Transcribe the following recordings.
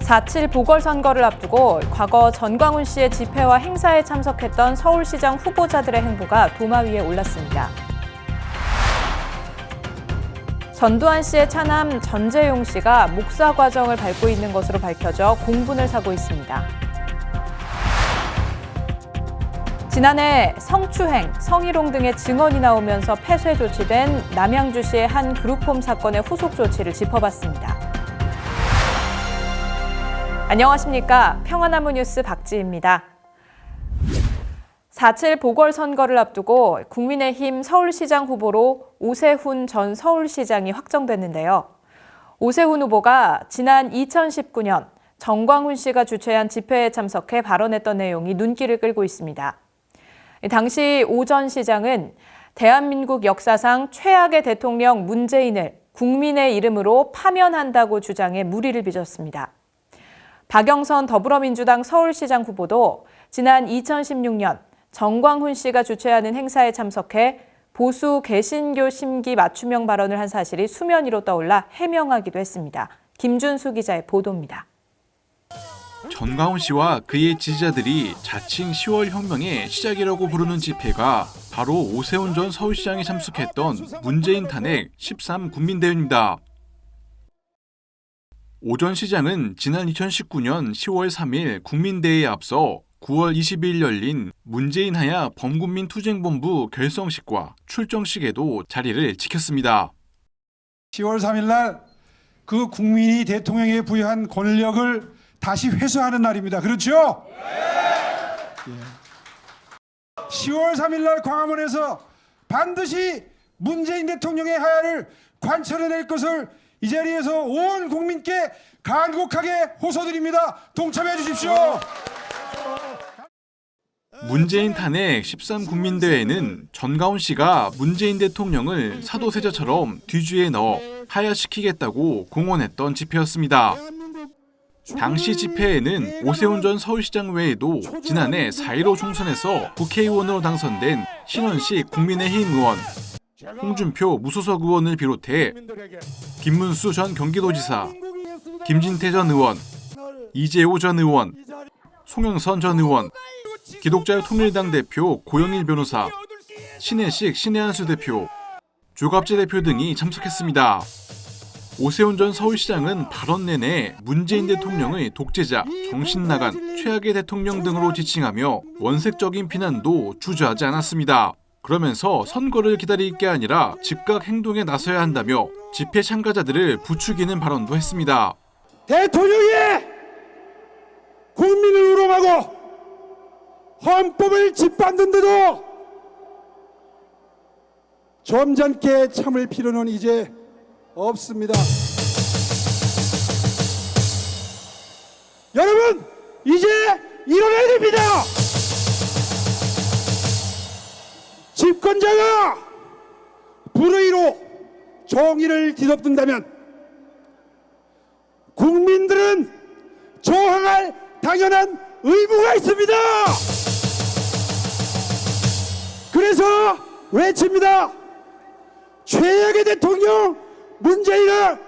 4.7 보궐선거를 앞두고 과거 전광훈 씨의 집회와 행사에 참석했던 서울시장 후보자들의 행보가 도마 위에 올랐습니다. 전두환 씨의 차남 전재용 씨가 목사 과정을 밟고 있는 것으로 밝혀져 공분을 사고 있습니다. 지난해 성추행, 성희롱 등의 증언이 나오면서 폐쇄 조치된 남양주시의 한 그룹홈 사건의 후속 조치를 짚어봤습니다. 안녕하십니까. 평화나무 뉴스 박지희입니다. 4.7 보궐선거를 앞두고 국민의힘 서울시장 후보로 오세훈 전 서울시장이 확정됐는데요. 오세훈 후보가 지난 2019년 전광훈 씨가 주최한 집회에 참석해 발언했던 내용이 눈길을 끌고 있습니다. 당시 오 전 시장은 대한민국 역사상 최악의 대통령 문재인을 국민의 이름으로 파면한다고 주장해 물의를 빚었습니다. 박영선 더불어민주당 서울시장 후보도 지난 2016년 전광훈 씨가 주최하는 행사에 참석해 보수 개신교 심기 맞춤형 발언을 한 사실이 수면 위로 떠올라 해명하기도 했습니다. 김준수 기자의 보도입니다. 전광훈 씨와 그의 지지자들이 자칭 10월 혁명의 시작이라고 부르는 집회가 바로 오세훈 전 서울시장이 참석했던 문재인 탄핵 13 국민대회입니다. 오 전 시장은 지난 2019년 10월 3일 국민대회에 앞서 9월 20일 열린 문재인 하야 범국민투쟁본부 결성식과 출정식에도 자리를 지켰습니다. 10월 3일 날 그 국민이 대통령에 부여한 권력을 다시 회수하는 날입니다. 그렇죠? 네. 10월 3일 날 광화문에서 반드시 문재인 대통령의 하야를 관철해낼 것을 이 자리에서 온 국민께 간곡하게 호소드립니다. 동참해 주십시오. 문재인 탄핵 13 국민대회는 전광훈 씨가 문재인 대통령을 사도세자처럼 뒤주에 넣어 하야시키겠다고 공언했던 집회였습니다. 당시 집회에는 오세훈 전 서울시장 외에도 지난해 4.15 총선에서 국회의원으로 당선된 신원식 국민의힘 의원, 홍준표 무소속 의원을 비롯해 김문수 전 경기도지사, 김진태 전 의원, 이재호 전 의원, 송영선 전 의원, 기독자유통일당 대표 고영일 변호사, 신혜식 신혜한수 대표, 조갑재 대표 등이 참석했습니다. 오세훈 전 서울시장은 발언 내내 문재인 대통령의 독재자, 정신나간, 최악의 대통령 등으로 지칭하며 원색적인 비난도 주저하지 않았습니다. 그러면서 선거를 기다릴 게 아니라 즉각 행동에 나서야 한다며 집회 참가자들을 부추기는 발언도 했습니다. 대통령이 국민을 우롱하고 헌법을 짓밟는데도 점잖게 참을 필요는 이제 없습니다. 여러분, 이제 일어나야 됩니다. 집권자가 불의로 정의를 뒤덮는다면 국민들은 저항할 당연한 의무가 있습니다. 그래서 외칩니다. 최악의 대통령 문재인을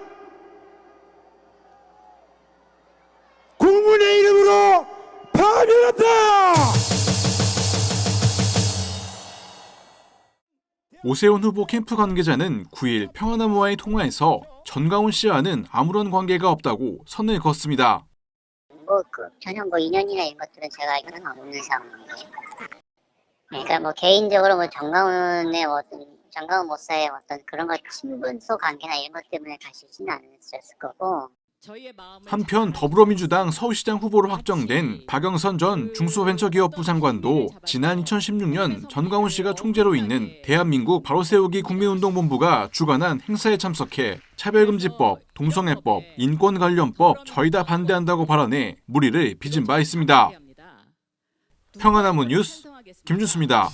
국민의 이름으로 파면한다. 오세훈 후보 캠프 관계자는 9일 평화나무와의 통화에서 전광훈 씨와는 아무런 관계가 없다고 선을 그었습니다. 전혀 인연이나 이런 것들은 제가 알기로는 없는 상황이에요. 그러니까 개인적으로 정광훈의 정광훈 목사의 그런 것 친분소 관계나 이런 것 때문에 가시지는 않으셨을 거고. 한편 더불어민주당 서울시장 후보로 확정된 박영선 전 중소벤처기업부 장관도 지난 2016년 전광훈 씨가 총재로 있는 대한민국 바로세우기 국민운동본부가 주관한 행사에 참석해 차별금지법, 동성애법, 인권관련법 저희 다 반대한다고 발언해 물의를 빚은 바 있습니다. 평화나무 뉴스 김준수입니다.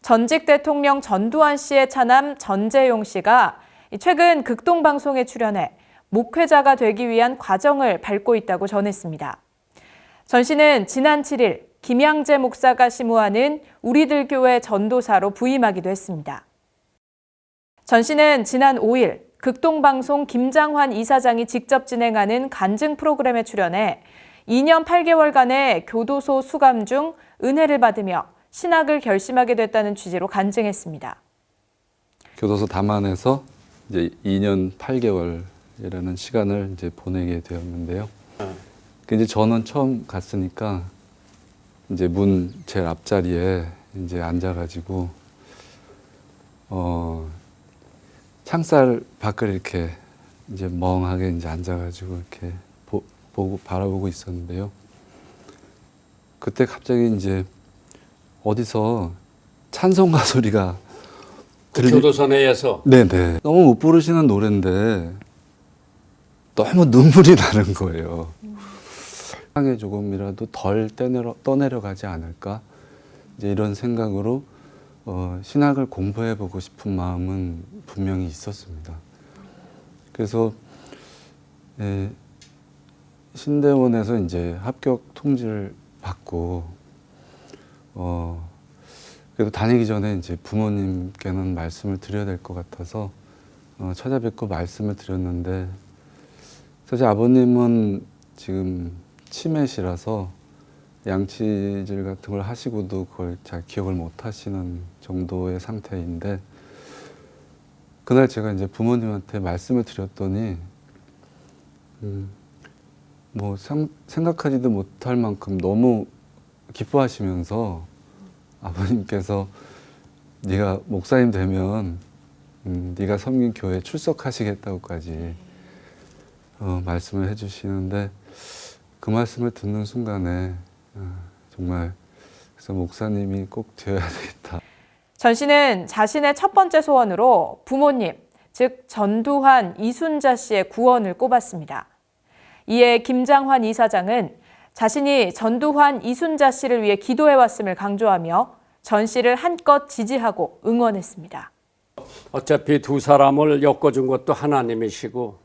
전직 대통령 전두환 씨의 차남 전재용 씨가 최근 극동방송에 출연해 목회자가 되기 위한 과정을 밟고 있다고 전했습니다. 전 씨는 지난 7일 김양재 목사가 심우하는 우리들 교회 전도사로 부임하기도 했습니다. 전 씨는 지난 5일 극동방송 김장환 이사장이 직접 진행하는 간증 프로그램에 출연해 2년 8개월간의 교도소 수감 중 은혜를 받으며 신학을 결심하게 됐다는 취지로 간증했습니다. 교도소 담안에서 이제 2년 8개월이라는 시간을 이제 보내게 되었는데요. 이제 저는 처음 갔으니까 이제 문 제일 앞자리에 이제 앉아가지고 창살 밖을 이렇게 이제 멍하게 이제 앉아가지고 이렇게 보고 바라보고 있었는데요. 그때 갑자기 이제 어디서 찬송가 소리가 교도소 내에서. 네네. 너무 못 부르시는 노래인데 너무 눈물이 나는 거예요. 세상에 조금이라도 덜 떠내려가지 않을까? 이제 이런 생각으로 신학을 공부해보고 싶은 마음은 분명히 있었습니다. 그래서 신대원에서 이제 합격 통지를 받고 그래도 다니기 전에 이제 부모님께는 말씀을 드려야 될 것 같아서 찾아뵙고 말씀을 드렸는데 사실 아버님은 지금 치매시라서 양치질 같은 걸 하시고도 그걸 잘 기억을 못 하시는 정도의 상태인데 그날 제가 이제 부모님한테 말씀을 드렸더니 뭐 생각하지도 못할 만큼 너무 기뻐하시면서 아버님께서 네가 목사님 되면 네가 섬긴 교회에 출석하시겠다고까지 말씀을 해주시는데 그 말씀을 듣는 순간에 정말 그래서 목사님이 꼭 되어야 되겠다. 전 씨는 자신의 첫 번째 소원으로 부모님, 즉 전두환, 이순자 씨의 구원을 꼽았습니다. 이에 김장환 이사장은 자신이 전두환, 이순자 씨를 위해 기도해왔음을 강조하며 전 씨를 한껏 지지하고 응원했습니다. 어차피 두 사람을 엮어준 것도 하나님이시고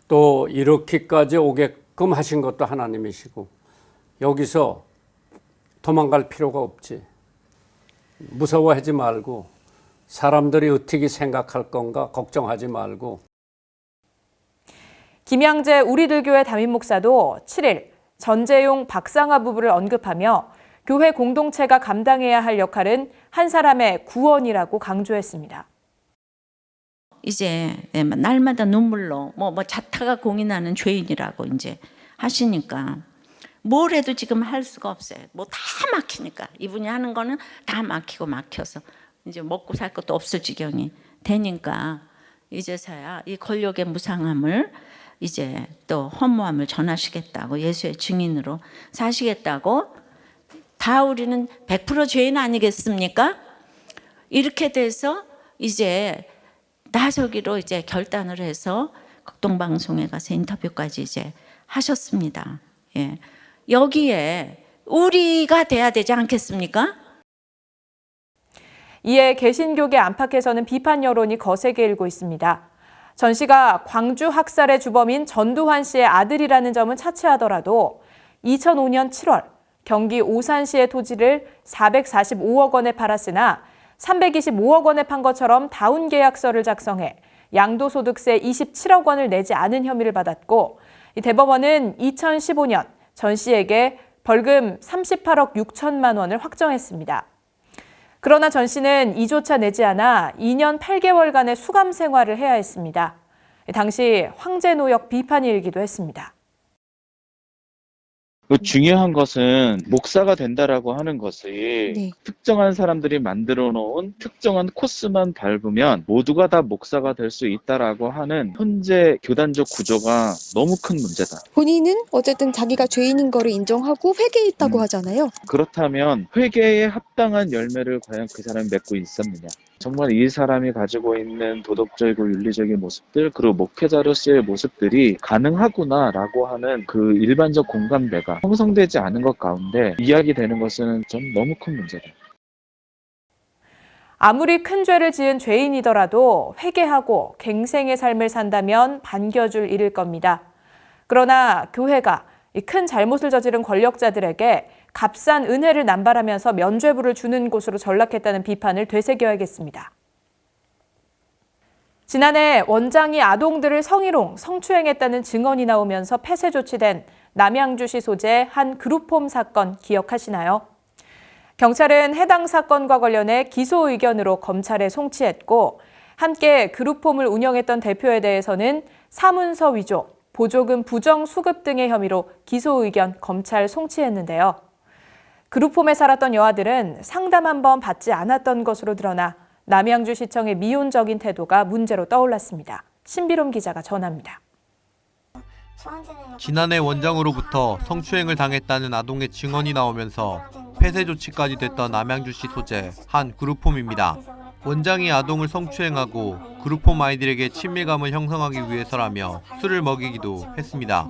또 이렇게까지 오게끔 하신 것도 하나님이시고 여기서 도망갈 필요가 없지. 무서워하지 말고 사람들이 어떻게 생각할 건가 걱정하지 말고. 김양재 우리들교회 담임 목사도 7일 전재용 박상아 부부를 언급하며 교회 공동체가 감당해야 할 역할은 한 사람의 구원이라고 강조했습니다. 이제 날마다 눈물로 뭐 자타가 공인하는 죄인이라고 이제 하시니까 뭘 해도 지금 할 수가 없어요. 뭐 다 막히니까 이분이 하는 거는 다 막혀서 이제 먹고 살 것도 없을 지경이 되니까 이제서야 이 권력의 무상함을 이제 또 허무함을 전하시겠다고 예수의 증인으로 사시겠다고 다 우리는 100% 죄인 아니겠습니까? 이렇게 돼서 이제 나서기로 이제 결단을 해서 극동방송에 가서 인터뷰까지 이제 하셨습니다. 예. 여기에 우리가 돼야 되지 않겠습니까? 이에 개신교계 안팎에서는 비판 여론이 거세게 일고 있습니다. 전 씨가 광주 학살의 주범인 전두환 씨의 아들이라는 점은 차치하더라도 2005년 7월 경기 오산시의 토지를 445억 원에 팔았으나 325억 원에 판 것처럼 다운 계약서를 작성해 양도소득세 27억 원을 내지 않은 혐의를 받았고 대법원은 2015년 전 씨에게 벌금 38억 6천만 원을 확정했습니다. 그러나 전 씨는 이조차 내지 않아 2년 8개월간의 수감 생활을 해야 했습니다. 당시 황제노역 비판이 일기도 했습니다. 중요한 것은 목사가 된다라고 하는 것이 네. 특정한 사람들이 만들어 놓은 특정한 코스만 밟으면 모두가 다 목사가 될 수 있다라고 하는 현재 교단적 구조가 너무 큰 문제다. 본인은 어쨌든 자기가 죄인인 거를 인정하고 회개했다고 하잖아요. 그렇다면 회개에 합당한 열매를 과연 그 사람이 맺고 있었느냐. 정말 이 사람이 가지고 있는 도덕적이고 윤리적인 모습들 그리고 목회자로서의 모습들이 가능하구나라고 하는 그 일반적 공감대가 형성되지 않은 것 가운데 이야기되는 것은 좀 너무 큰 문제다. 아무리 큰 죄를 지은 죄인이더라도 회개하고 갱생의 삶을 산다면 반겨줄 일일 겁니다. 그러나 교회가 이 큰 잘못을 저지른 권력자들에게 값싼 은혜를 남발하면서 면죄부를 주는 곳으로 전락했다는 비판을 되새겨야겠습니다. 지난해 원장이 아동들을 성희롱, 성추행했다는 증언이 나오면서 폐쇄 조치된 남양주시 소재 한 그룹홈 사건 기억하시나요? 경찰은 해당 사건과 관련해 기소 의견으로 검찰에 송치했고 함께 그룹홈을 운영했던 대표에 대해서는 사문서 위조, 보조금 부정 수급 등의 혐의로 기소 의견 검찰 송치했는데요. 그룹홈에 살았던 여아들은 상담 한 번 받지 않았던 것으로 드러나 남양주시청의 미온적인 태도가 문제로 떠올랐습니다. 신비롬 기자가 전합니다. 지난해 원장으로부터 성추행을 당했다는 아동의 증언이 나오면서 폐쇄 조치까지 됐던 남양주시 소재 한 그룹홈입니다. 원장이 아동을 성추행하고 그룹홈 아이들에게 친밀감을 형성하기 위해서라며 술을 먹이기도 했습니다.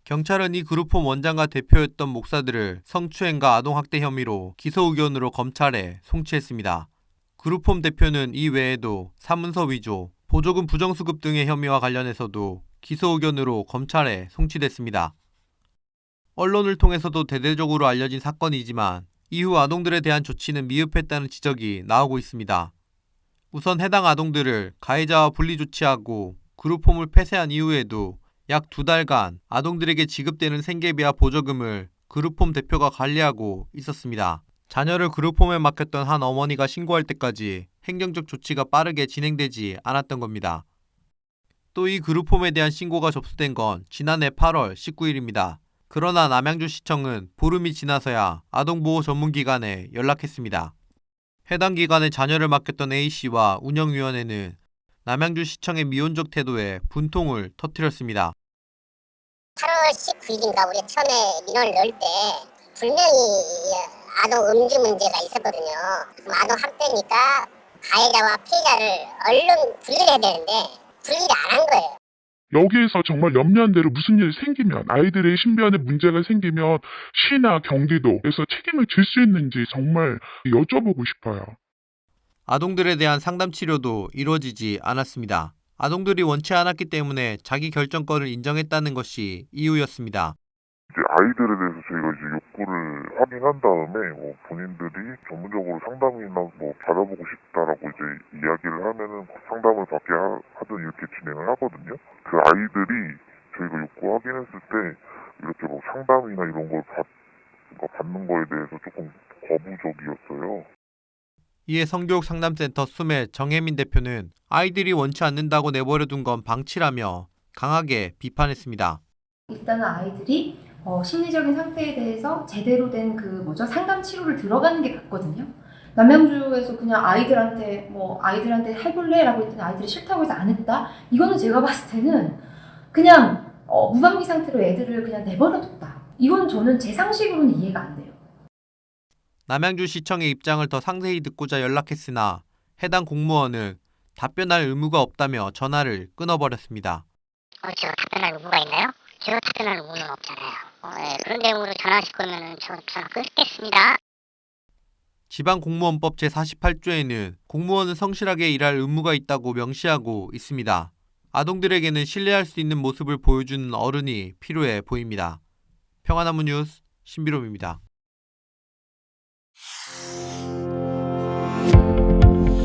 경찰은 이 그룹홈 원장과 대표였던 목사들을 성추행과 아동학대 혐의로 기소 의견으로 검찰에 송치했습니다. 그룹홈 대표는 이 외에도 사문서 위조, 보조금 부정수급 등의 혐의와 관련해서도 기소 의견으로 검찰에 송치됐습니다. 언론을 통해서도 대대적으로 알려진 사건이지만 이후 아동들에 대한 조치는 미흡했다는 지적이 나오고 있습니다. 우선 해당 아동들을 가해자와 분리 조치하고 그룹홈을 폐쇄한 이후에도 약 2달간 아동들에게 지급되는 생계비와 보조금을 그룹홈 대표가 관리하고 있었습니다. 자녀를 그룹홈에 맡겼던 한 어머니가 신고할 때까지 행정적 조치가 빠르게 진행되지 않았던 겁니다. 또 이 그룹홈에 대한 신고가 접수된 건 지난해 8월 19일입니다. 그러나 남양주시청은 보름이 지나서야 아동보호 전문기관에 연락했습니다. 해당 기관에 자녀를 맡겼던 A씨와 운영위원회는 남양주시청의 미온적 태도에 분통을 터뜨렸습니다. 8월 19일인가 우리 처음에 민원을 넣을 때 분명히 아동 음주 문제가 있었거든요. 아동 학대니까 가해자와 피해자를 얼른 분리를 해야 되는데 분리를 안 한 거예요. 여기에서 정말 염려한 대로 무슨 일이 생기면 아이들의 신변에 문제가 생기면 시나 경기도에서 책임을 질 수 있는지 정말 여쭤보고 싶어요. 아동들에 대한 상담 치료도 이루어지지 않았습니다. 아동들이 원치 않았기 때문에 자기 결정권을 인정했다는 것이 이유였습니다. 이제 아이들에 대해서 저희가 이제 욕구를 확인한 다음에 본인들이 전문적으로 상담이나 받아보고 싶다라고 이제 이야기를 하면은 상담을 받게 하든 이렇게 진행을 하거든요. 그 아이들이 저희가 욕구 확인했을 때 이렇게 상담이나 이런 걸 받는 거에 대해서 조금 거부적이었어요. 이에 성교육 상담센터 숨의 정혜민 대표는 아이들이 원치 않는다고 내버려둔 건 방치라며 강하게 비판했습니다. 일단은 아이들이 심리적인 상태에 대해서 제대로 된 상담 치료를 들어가는 게 맞거든요. 남양주에서 그냥 아이들한테 해볼래라고 했더니 아이들이 싫다고 해서 안 했다. 이거는 제가 봤을 때는 그냥 무방비 상태로 애들을 그냥 내버려뒀다. 이건 저는 제 상식으로는 이해가 안 돼요. 남양주시청의 입장을 더 상세히 듣고자 연락했으나 해당 공무원은 답변할 의무가 없다며 전화를 끊어버렸습니다. 제가 답변할 의무가 있나요? 제가 답변할 의무는 없잖아요. 그런 내용으로 전화하실 거면 저 전화 끊겠습니다. 지방공무원법 제48조에는 공무원은 성실하게 일할 의무가 있다고 명시하고 있습니다. 아동들에게는 신뢰할 수 있는 모습을 보여주는 어른이 필요해 보입니다. 평화나무 뉴스 신비롬입니다.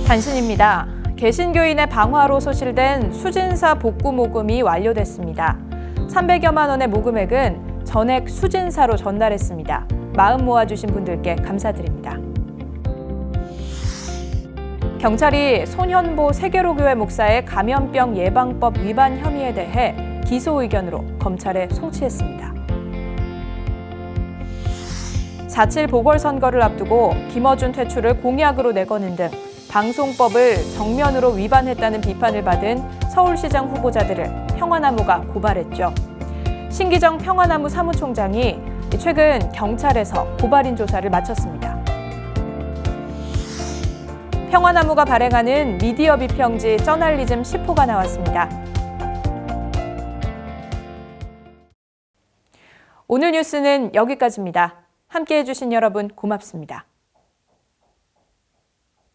단신입니다. 개신교인의 방화로 소실된 수진사 복구 모금이 완료됐습니다. 300여만 원의 모금액은 전액 수진사로 전달했습니다. 마음 모아주신 분들께 감사드립니다. 경찰이 손현보 세계로교회 목사의 감염병 예방법 위반 혐의에 대해 기소 의견으로 검찰에 송치했습니다. 4.7 보궐선거를 앞두고 김어준 퇴출을 공약으로 내거는 등 방송법을 정면으로 위반했다는 비판을 받은 서울시장 후보자들을 평화나무가 고발했죠. 신기정 평화나무 사무총장이 최근 경찰에서 고발인 조사를 마쳤습니다. 평화나무가 발행하는 미디어 비평지 저널리즘 10호가 나왔습니다. 오늘 뉴스는 여기까지입니다. 함께해 주신 여러분 고맙습니다.